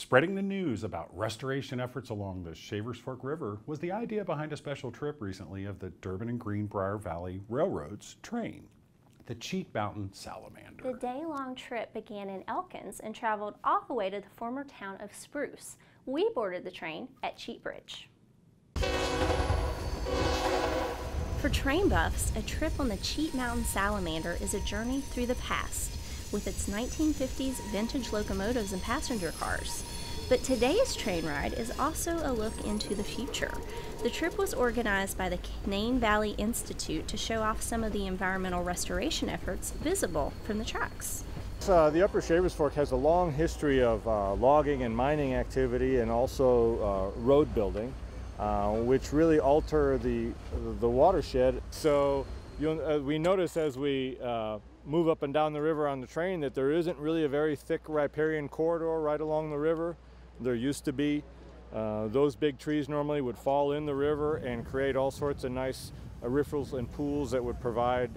Spreading the news about restoration efforts along the Shavers Fork River was the idea behind a special trip recently of the Durbin and Greenbrier Valley Railroad's train, the Cheat Mountain Salamander. The day-long trip began in Elkins and traveled all the way to the former town of Spruce. We boarded the train at Cheat Bridge. For train buffs, a trip on the Cheat Mountain Salamander is a journey through the past, with its 1950s vintage locomotives and passenger cars. But today's train ride is also a look into the future. The trip was organized by the Canaan Valley Institute to show off some of the environmental restoration efforts visible from the tracks. The Upper Shavers Fork has a long history of logging and mining activity, and also road building, which really alter the watershed. So we notice as we move up and down the river on the train that there isn't really a very thick riparian corridor right along the river. There used to be. Those big trees normally would fall in the river and create all sorts of nice riffles and pools that would provide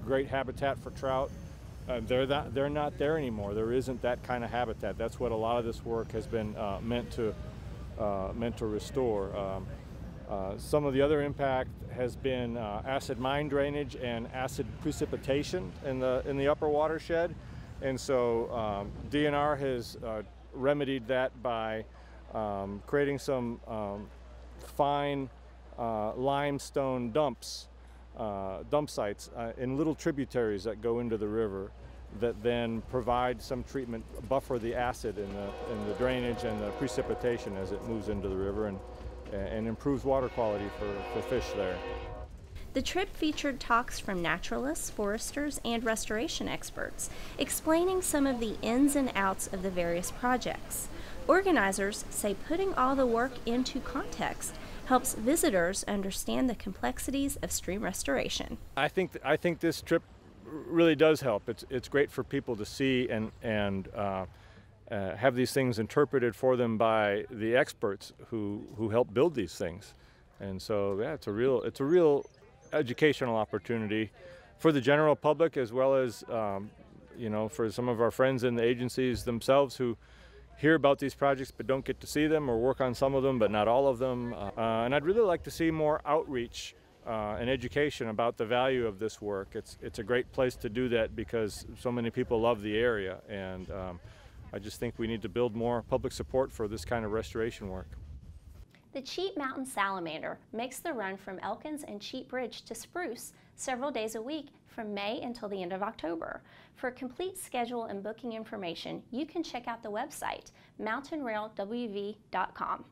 great habitat for trout. They're not there anymore. There isn't that kind of habitat. That's what a lot of this work has been meant to restore. Some of the other impact has been acid mine drainage and acid precipitation in the upper watershed, and so DNR has remedied that by creating some fine limestone dump sites in little tributaries that go into the river that then provide some treatment, buffer the acid in the drainage and the precipitation as it moves into the river, and improves water quality for fish there. The trip featured talks from naturalists, foresters, and restoration experts, explaining some of the ins and outs of the various projects. Organizers say putting all the work into context helps visitors understand the complexities of stream restoration. I think this trip really does help. It's great for people to see and have these things interpreted for them by the experts who help build these things. And so yeah, it's a real educational opportunity for the general public, as well as for some of our friends in the agencies themselves who hear about these projects but don't get to see them, or work on some of them but not all of them. And I'd really like to see more outreach and education about the value of this work. It's a great place to do that because so many people love the area, and I just think we need to build more public support for this kind of restoration work. The Cheat Mountain Salamander makes the run from Elkins and Cheat Bridge to Spruce several days a week from May until the end of October. For a complete schedule and booking information, you can check out the website mountainrailwv.com.